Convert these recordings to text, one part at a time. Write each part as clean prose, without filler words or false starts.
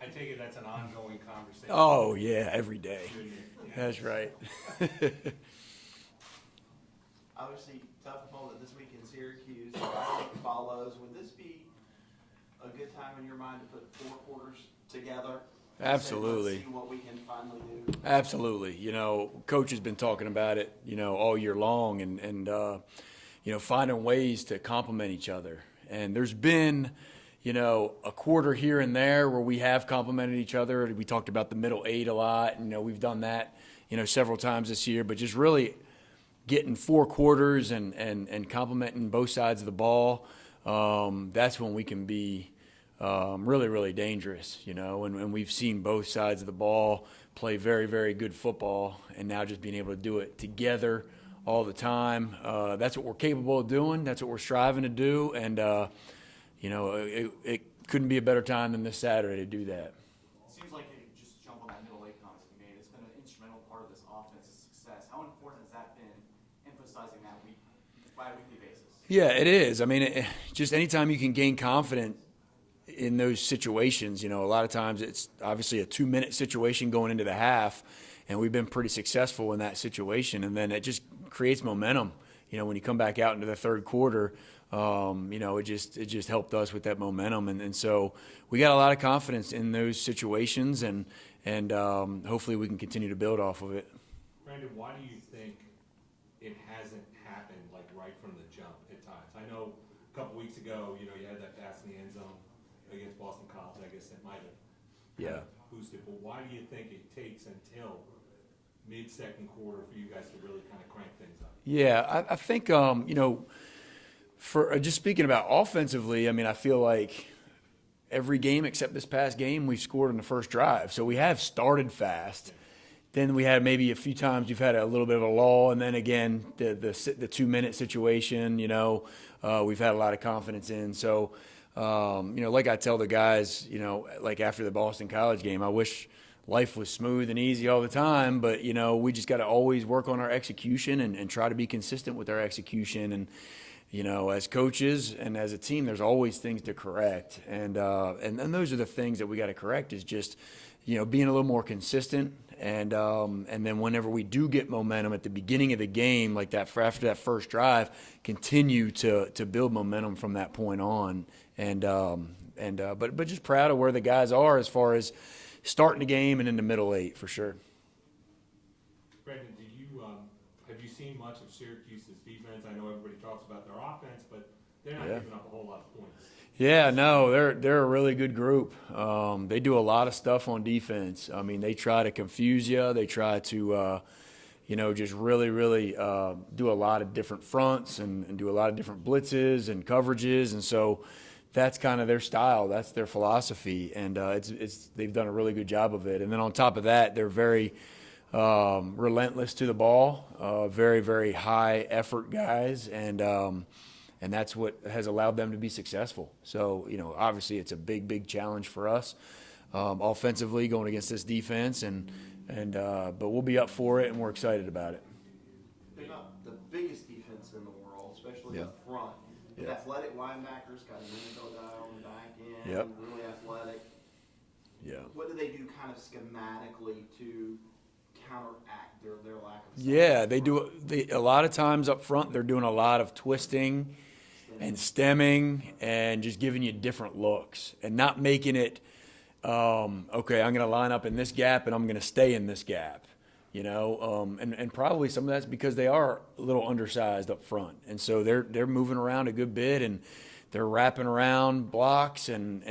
I take it that's an ongoing conversation. Oh, yeah, every day. Yeah. That's right. Obviously, tough opponent this week in Syracuse. Friday follows. Would this be a good time in your mind to put 4 quarters together? Absolutely. Let's see what we can finally do. Absolutely. Coach has been talking about it, all year long and finding ways to complement each other. And there's been, a quarter here and there where we have complemented each other. We talked about the middle 8 a lot, and, we've done that, several times this year. But just really getting 4 quarters and complementing both sides of the ball, that's when we can be really, really dangerous, and we've seen both sides of the ball play very, very good football, and now just being able to do it together all the time. That's what we're capable of doing. That's what we're striving to do, and, it couldn't be a better time than this Saturday to do that. It seems like you just jump on that middle 8 comment you made. It's been an instrumental part of this offense's success. How important has that been, emphasizing that by a weekly basis? Yeah, it is. I mean, just anytime you can gain confidence in those situations, a lot of times it's obviously a 2-minute situation going into the half, and we've been pretty successful in that situation. And then it just creates momentum. When you come back out into the third quarter, it just helped us with that momentum. And so we got a lot of confidence in those situations, and hopefully we can continue to build off of it. Brandon, why do you think it hasn't happened right from the jump at times? I know a couple weeks ago, you had that pass in the end zone against Boston College. I guess that might have boosted. But why do you think it takes until mid-second quarter for you guys to really kind of crank things up? Yeah, I think, for just speaking about offensively, I mean, I feel like every game except this past game, we've scored on the first drive. So we have started fast. Then we had maybe a few times we've had a little bit of a lull, and then again the 2-minute situation, we've had a lot of confidence in. So, like I tell the guys, like after the Boston College game, I wish life was smooth and easy all the time, but we just got to always work on our execution and try to be consistent with our execution. And as coaches and as a team, there's always things to correct, and those are the things that we got to correct. Is just being a little more consistent. And then whenever we do get momentum at the beginning of the game, like that after that first drive, continue to build momentum from that point on. But just proud of where the guys are as far as starting the game and in the middle 8 for sure. Brandon, have you seen much of Syracuse's defense? I know everybody talks about their offense, but they're not giving up a whole lot of points. Yeah, no, they're a really good group. They do a lot of stuff on defense. I mean, they try to confuse you. They try to, just really, really do a lot of different fronts and do a lot of different blitzes and coverages. And so that's kind of their style. That's their philosophy. And they've done a really good job of it. And then on top of that, they're very relentless to the ball, very, very high effort guys. And that's what has allowed them to be successful. So, obviously it's a big, big challenge for us offensively going against this defense, but we'll be up for it, and we're excited about it. They're not the biggest defense in the world, especially up front. Yeah. Athletic linebackers, got an NFL guy on the back end, Yep. really athletic. Yeah. What do they do kind of schematically to counteract their lack of size? Yeah, they do. A lot of times up front, they're doing a lot of twisting and stemming and just giving you different looks and not making it, okay, I'm going to line up in this gap and I'm going to stay in this gap, and probably some of that's because they are a little undersized up front. And so they're moving around a good bit, and they're wrapping around blocks, and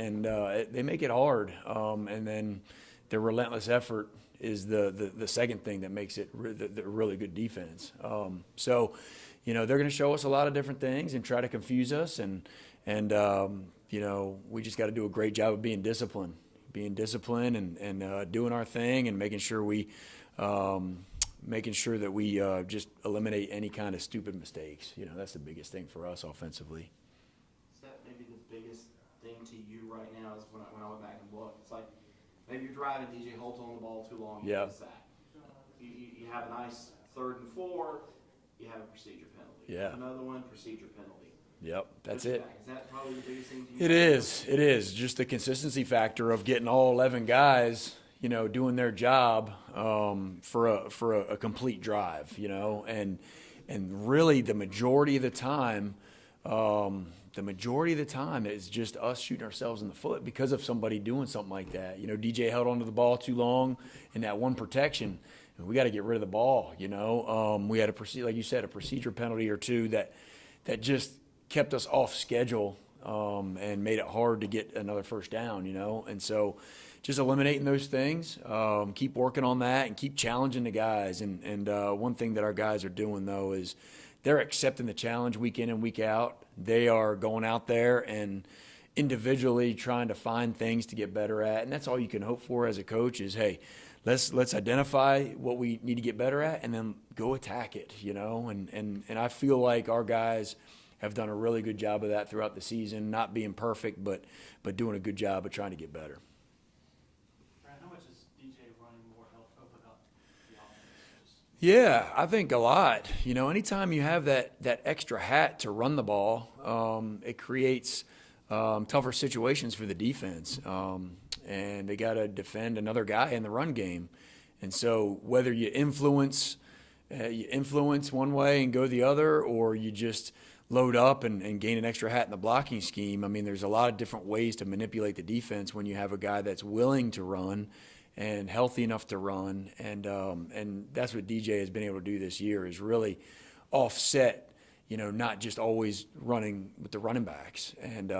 they make it hard. And then their relentless effort is the second thing that makes it the really good defense. So, they're going to show us a lot of different things and try to confuse us, and we just got to do a great job of being disciplined and doing our thing and making sure that we just eliminate any kind of stupid mistakes. That's the biggest thing for us offensively. Is that maybe the biggest thing to you right now? Is when I went back and looked, it's like maybe you're driving, DJ Holt's on the ball too long, you get a sack. You have a nice 3rd and 4, you have a procedure penalty. Yeah. Another one, procedure penalty. Yep, that's Push it. back. Is that probably the biggest thing to you? It is. It is just the consistency factor of getting all 11 guys, doing their job for a complete drive, and really the majority of the time, is just us shooting ourselves in the foot because of somebody doing something like that. DJ held onto the ball too long in that one protection. And we got to get rid of the ball. We had like you said, a procedure penalty or two that just kept us off schedule and made it hard to get another first down, And so just eliminating those things, keep working on that and keep challenging the guys. And one thing that our guys are doing, though, is they're accepting the challenge week in and week out. They are going out there and individually trying to find things to get better at. And that's all you can hope for as a coach is, hey, let's identify what we need to get better at and then go attack it, And I feel like our guys have done a really good job of that throughout the season, not being perfect, but doing a good job of trying to get better. Brad, how much is DJ running more help open up the offense? Yeah, I think a lot. Anytime you have that extra hat to run the ball, it creates tougher situations for the defense. And they got to defend another guy in the run game. And so whether you influence one way and go the other, or you just load up and gain an extra hat in the blocking scheme, I mean, there's a lot of different ways to manipulate the defense when you have a guy that's willing to run and healthy enough to run. And that's what DJ has been able to do this year is really offset, not just always running with the running backs. And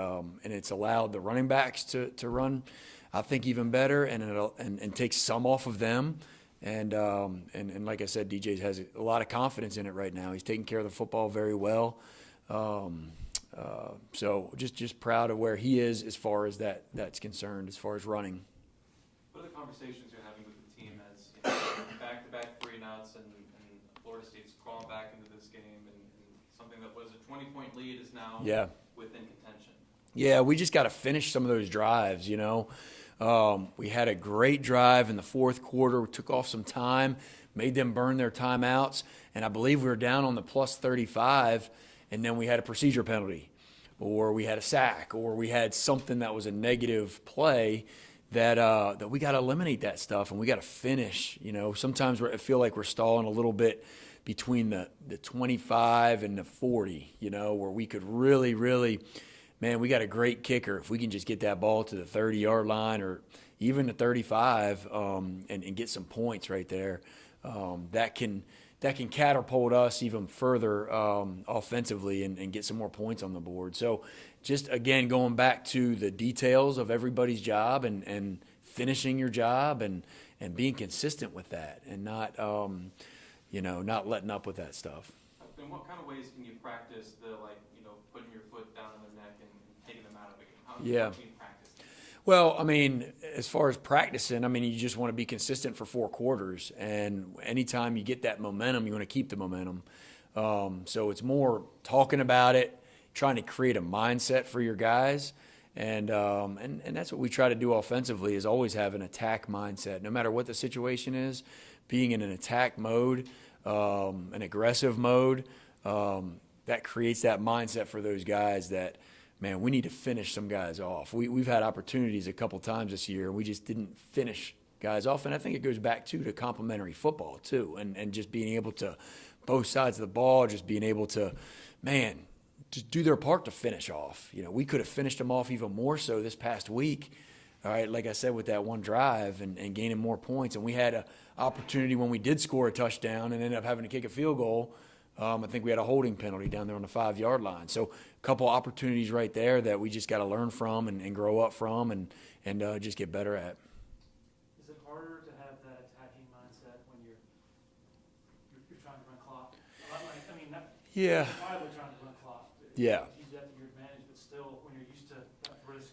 it's allowed the running backs to run, I think, even better, and take some off of them. And like I said, DJ has a lot of confidence in it right now. He's taking care of the football very well. So just proud of where he is as far as that's concerned, as far as running. What are the conversations you're having with the team as back-to-back 3-and-outs and Florida State's crawling back into this game and something that was a 20-point lead is now within contention? Yeah, we just got to finish some of those drives, We had a great drive in the fourth quarter. We took off some time, made them burn their timeouts, and I believe we were down on the plus 35, and then we had a procedure penalty, or we had a sack, or we had something that was a negative play that we got to eliminate that stuff, and we got to finish. Sometimes I feel like we're stalling a little bit between the 25 and the 40, where we could really, really – man, we got a great kicker. If we can just get that ball to the 30-yard line or even the 35 and get some points right there, that can catapult us even further offensively and get some more points on the board. So just, again, going back to the details of everybody's job and finishing your job and being consistent with that and not letting up with that stuff. In what kind of ways can you practice putting your foot down in their neck and taking them out of the game? How can you practice that? Well, I mean, as far as practicing, you just want to be consistent for 4 quarters. And anytime you get that momentum, you want to keep the momentum. So it's more talking about it, trying to create a mindset for your guys. And that's what we try to do offensively is always have an attack mindset. No matter what the situation is, being in an attack mode, an aggressive mode, that creates that mindset for those guys that, man, we need to finish some guys off. We've had opportunities a couple times this year, and we just didn't finish guys off. And I think it goes back, to complementary football, too, and just being able to, both sides of the ball, just being able to, man, just do their part to finish off. We could have finished them off even more so this past week, all right, like I said, with that one drive and gaining more points. And we had an opportunity when we did score a touchdown and ended up having to kick a field goal. I think we had a holding penalty down there on the 5-yard line. So a couple opportunities right there that we just got to learn from and grow up from and just get better at. Is it harder to have that attacking mindset when you're trying to run clock? Yeah. Wildly trying to run clock. Yeah. Use that to your advantage, but still, when you're used to that brisk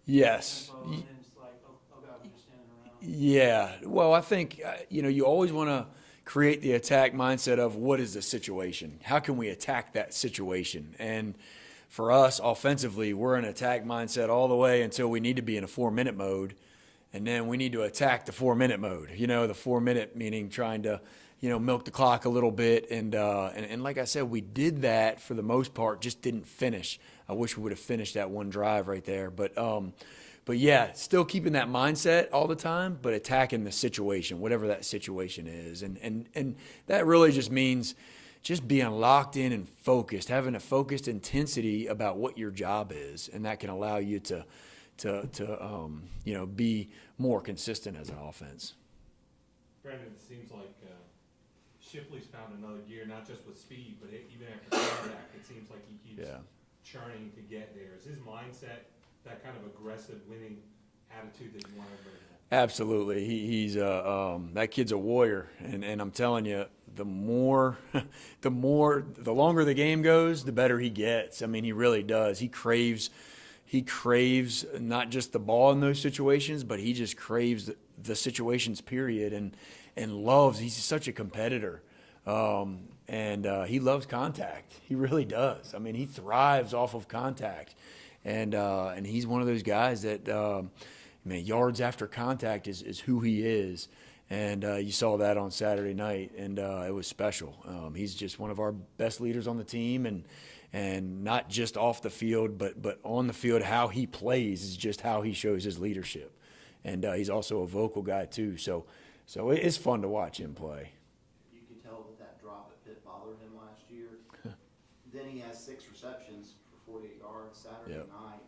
Yes. tempo, and then it's like, oh God, we're just standing around. Yeah. Well, I think, you always want to create the attack mindset of what is the situation? How can we attack that situation? And for us, offensively, we're in attack mindset all the way until we need to be in a 4-minute mode. And then we need to attack the 4-minute mode. The 4-minute meaning trying to, milk the clock a little bit. And like I said, we did that for the most part, just didn't finish. I wish we would have finished that one drive right there. But yeah, still keeping that mindset all the time, but attacking the situation, whatever that situation is. And that really just means just being locked in and focused, having a focused intensity about what your job is. And that can allow you to be more consistent as an offense. Brandon, it seems like Shipley's found another gear, not just with speed, but even after contact, it seems like he keeps churning to get there. Is his mindset that kind of aggressive, winning attitude that you want to bring? Absolutely. He's that kid's a warrior, and I'm telling you, the longer the game goes, the better he gets. I mean, he really does. He craves not just the ball in those situations, but he just craves the situations, period, and loves. He's such a competitor, and he loves contact. He really does. I mean, he thrives off of contact, and he's one of those guys that, yards after contact is who he is. And you saw that on Saturday night, and it was special. He's just one of our best leaders on the team, and not just off the field, but on the field, how he plays is just how he shows his leadership. And he's also a vocal guy too, so it's fun to watch him play. You could tell that drop at Pitt bothered him last year. Then he has 6 receptions for 48 yards Saturday night.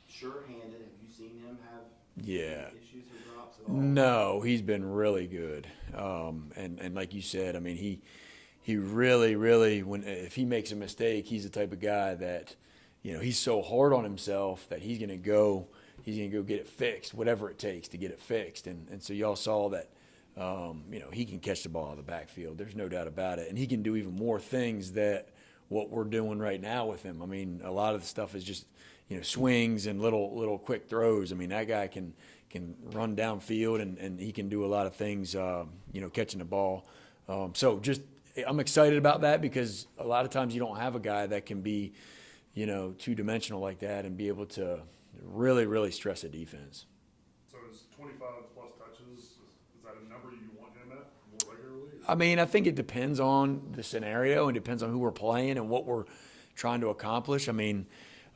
Sure-handed. Have you seen him have issues or drops at all? No, he's been really good. And like you said, I mean, he really, if he makes a mistake, he's the type of guy that, he's so hard on himself that he's gonna go get it fixed, whatever it takes to get it fixed. And so y'all saw that, he can catch the ball out of the backfield. There's no doubt about it. And he can do even more things that what we're doing right now with him. I mean, a lot of the stuff is just, swings and little quick throws. I mean, that guy can run downfield and he can do a lot of things, catching the ball. So just, I'm excited about that because a lot of times you don't have a guy that can be, two-dimensional like that and be able to really stress a defense. So is 25 plus touches, is that a number you want him at more regularly? I mean, I think it depends on the scenario and depends on who we're playing and what we're trying to accomplish. I mean,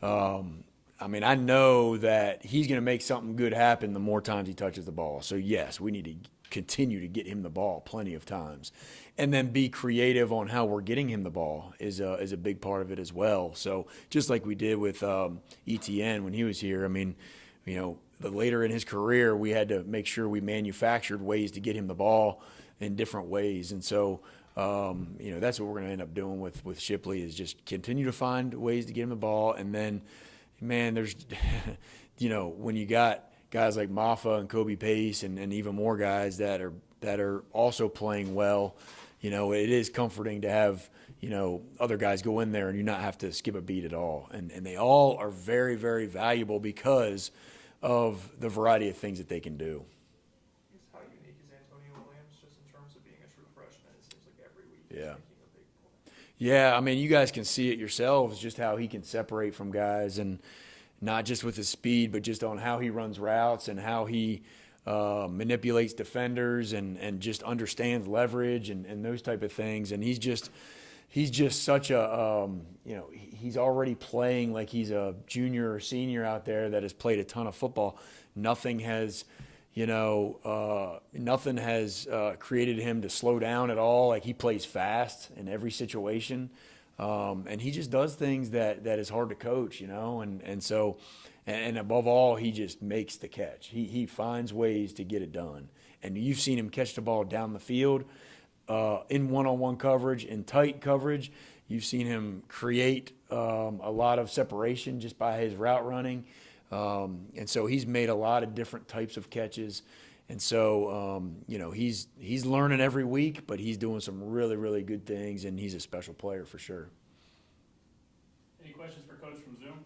I know that he's going to make something good happen the more times he touches the ball. So, yes, we need to continue to get him the ball plenty of times. And then be creative on how we're getting him the ball is a big part of it as well. So, just like we did with ETN when he was here, I mean, later in his career, we had to make sure we manufactured ways to get him the ball in different ways. And so, that's what we're going to end up doing with Shipley is just continue to find ways to get him the ball. And then, man, there's, when you got guys like Maffa and Kobe Pace and even more guys that are also playing well, it is comforting to have, other guys go in there and you not have to skip a beat at all. And they all are very, very valuable because of the variety of things that they can do. How unique is Antonio Williams just in terms of being a true freshman? It seems like every week he's making a big point. Yeah, I mean, you guys can see it yourselves, just how he can separate from guys, and not just with his speed, but just on how he runs routes and how he manipulates defenders and just understands leverage and those type of things. And he's just such a, he's already playing like he's a junior or senior out there that has played a ton of football. Nothing has created him to slow down at all. Like, he plays fast in every situation. And he just does things that is hard to coach, and so above all, he just makes the catch. He finds ways to get it done. And you've seen him catch the ball down the field, in one-on-one coverage, in tight coverage. You've seen him create a lot of separation just by his route running. And so he's made a lot of different types of catches. And so, he's learning every week, but he's doing some really, really good things, and he's a special player for sure. Any questions for Coach from Zoom?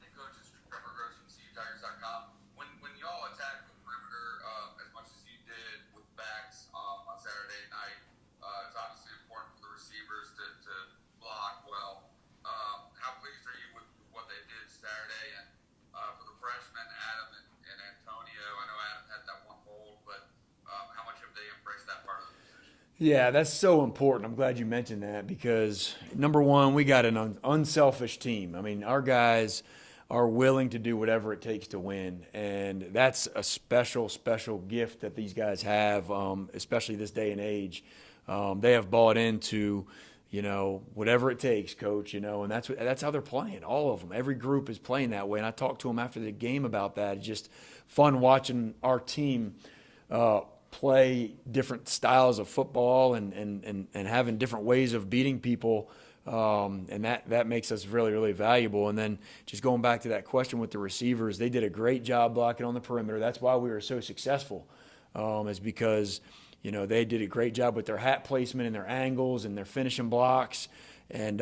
Hey, Coach, it's Trevor Gross from CUTigers.com. When y'all attacked the perimeter as much as you did with backs on Saturday night, it's obviously important for the receivers to block well. How pleased are you with what they did Saturday? And for the freshmen, Adam and Antonio, I know Adam had that one hold, but how much have they embraced that part of the position? Yeah, that's so important. I'm glad you mentioned that because, number one, we got an unselfish team. I mean, our guys are willing to do whatever it takes to win, and that's a special, special gift that these guys have, especially this day and age. They have bought into, whatever it takes, coach, and that's how they're playing, all of them. Every group is playing that way, and I talked to them after the game about that. It's just fun watching our team play different styles of football and having different ways of beating people, and that makes us really, really valuable. And then just going back to that question with the receivers, they did a great job blocking on the perimeter. That's why we were so successful, is because they did a great job with their hat placement and their angles and their finishing blocks, and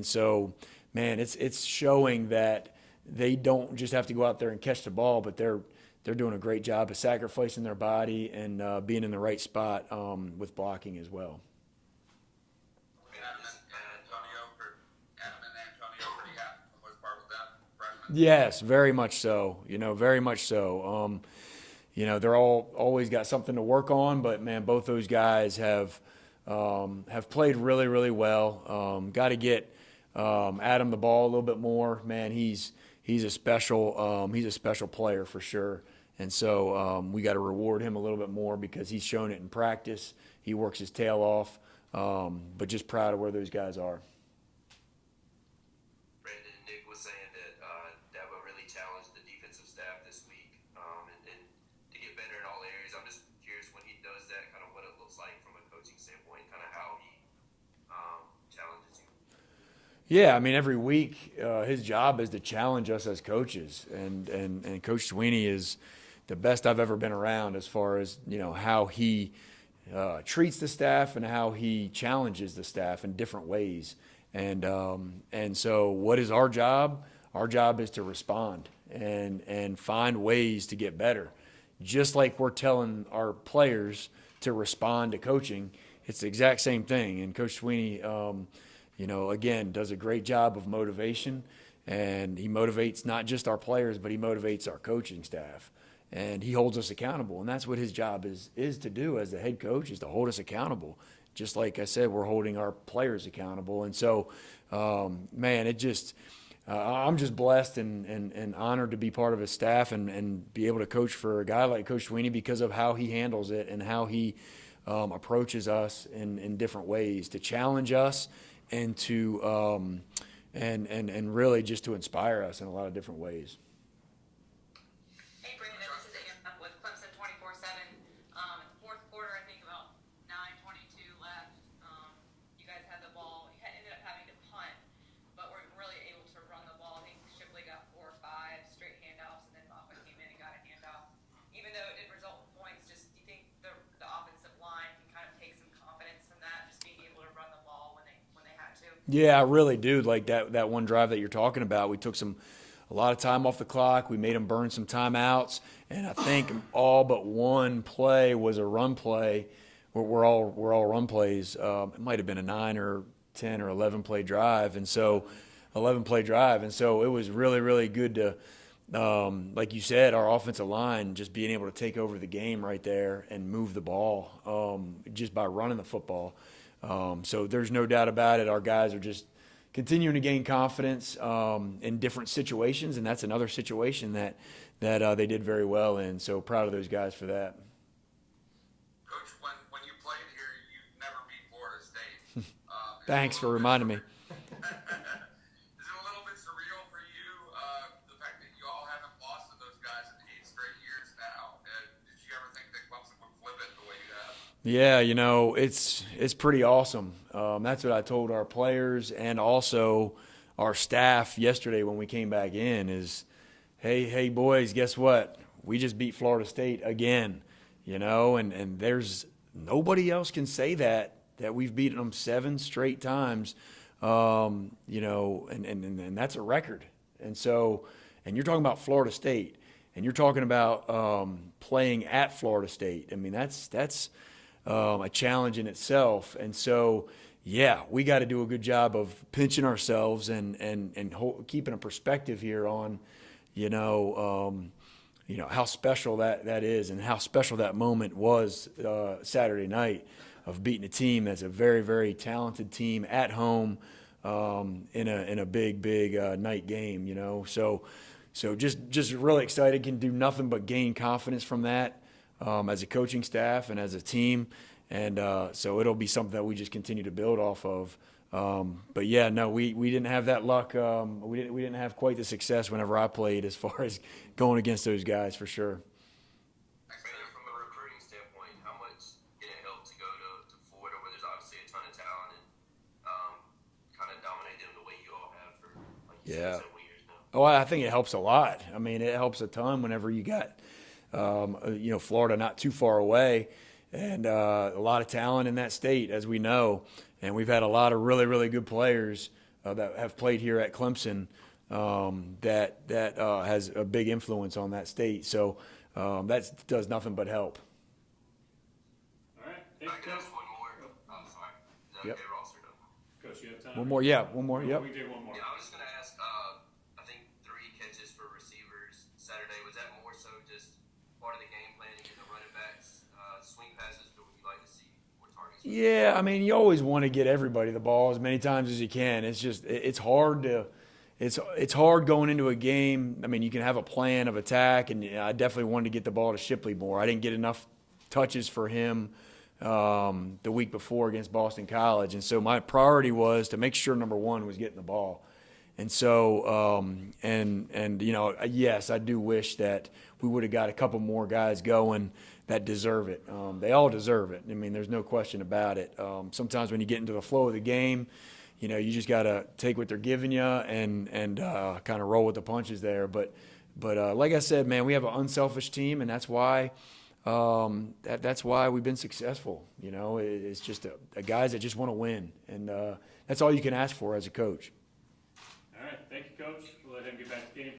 so, man, it's showing that they don't just have to go out there and catch the ball, but they're doing a great job of sacrificing their body and being in the right spot with blocking as well. Adam and Antonio pretty happy for the most part with that freshman. Yes, very much so. Very much so. They're always got something to work on, but man, both those guys have played really, really well. Got to get Adam the ball a little bit more. Man, he's a special player for sure. And so we got to reward him a little bit more because he's shown it in practice. He works his tail off, but just proud of where those guys are. Brandon and Nick was saying that Dabo really challenged the defensive staff this week and to get better in all areas. I'm just curious when he does that, kind of what it looks like from a coaching standpoint, kind of how he challenges you. Yeah, I mean, every week his job is to challenge us as coaches, and Coach Sweeney is the best I've ever been around as far as how he treats the staff and how he challenges the staff in different ways. And so, what is our job? Our job is to respond and find ways to get better. Just like we're telling our players to respond to coaching, it's the exact same thing. And Coach Sweeney, again, does a great job of motivation, and he motivates not just our players, but he motivates our coaching staff. And he holds us accountable, and that's what his job is to do as the head coach, is to hold us accountable. Just like I said, we're holding our players accountable. And so, man, I'm just blessed and honored to be part of his staff and be able to coach for a guy like Coach Sweeney because of how he handles it and how he approaches us in different ways to challenge us and to and really just to inspire us in a lot of different ways. Hey, Brandon, this is Anna with Clemson 24/7. Fourth quarter, I think about 9:22 left. You guys had the ball. You ended up having to punt, but were really able to run the ball. I think Shipley got 4 or 5 straight handoffs, and then Moffitt came in and got a handoff. Even though it didn't result in points, do you think the offensive line can kind of take some confidence from that, just being able to run the ball when they had to? Yeah, I really do. Like that one drive that you're talking about, we took a lot of time off the clock. We made them burn some timeouts, and I think all but one play was a run play. We're all run plays. It might have been a 9 or 10 or 11 play drive, and so it was really, really good to, like you said, our offensive line just being able to take over the game right there and move the ball just by running the football. So there's no doubt about it. Our guys are just continuing to gain confidence in different situations, and that's another situation that they did very well in. So proud of those guys for that. Coach, when you played here, you never beat Florida State. Thanks for reminding me. Is it a little bit surreal for you, the fact that you all haven't lost to those guys in 8 straight years now? Did you ever think that Clemson would flip it the way you have? Yeah, it's pretty awesome. That's what I told our players and also our staff yesterday when we came back in is, hey boys, guess what? We just beat Florida State again, and there's nobody else can say that we've beaten them 7 straight times, and that's a record. And so, and you're talking about Florida State, and you're talking about playing at Florida State. I mean, that's a challenge in itself. And so, yeah, we got to do a good job of pinching ourselves and keeping a perspective here on, how special that is and how special that moment was Saturday night. of beating a team that's a very, very talented team at home in a big night game, you know. So just really excited. Can do nothing but gain confidence from that as a coaching staff and as a team. And so it'll be something that we just continue to build off of. But yeah, no, we didn't have that luck. We didn't have quite the success whenever I played as far as going against those guys for sure. From a recruiting standpoint, how much did it help to go to Florida, where there's obviously a ton of talent, and kind of dominate them the way you all have for like you said, several years now? Oh, I think it helps a lot. I mean, it helps a ton whenever you got, Florida not too far away, and a lot of talent in that state, as we know. And we've had a lot of really, really good players that have played here at Clemson that has a big influence on that state. So that does nothing but help. All right, I thank you, can Coach. ask one more. I'm sorry. Is that Yep. okay, Ross, or no? Coach, you have time? One more, yeah, one more, yep. We did one more. Yeah, I was just gonna ask. I think 3 catches for receivers Saturday. Was that more so just part of the game planning and the running backs swing passes, or would you like to see more targets? Yeah, I mean, you always want to get everybody the ball as many times as you can. It's just it's hard to it's hard going into a game. I mean, you can have a plan of attack, and I definitely wanted to get the ball to Shipley more. I didn't get enough touches for him the week before against Boston College, and so my priority was to make sure number one was getting the ball. And so, yes, I do wish that we would have got a couple more guys going that deserve it. They all deserve it. I mean, there's no question about it. Sometimes when you get into the flow of the game, you just got to take what they're giving you and kind of roll with the punches there. But like I said, man, we have an unselfish team, and that's why that's why we've been successful. It's just a guys that just want to win, and that's all you can ask for as a coach. All right, thank you, Coach. We'll let him get back to game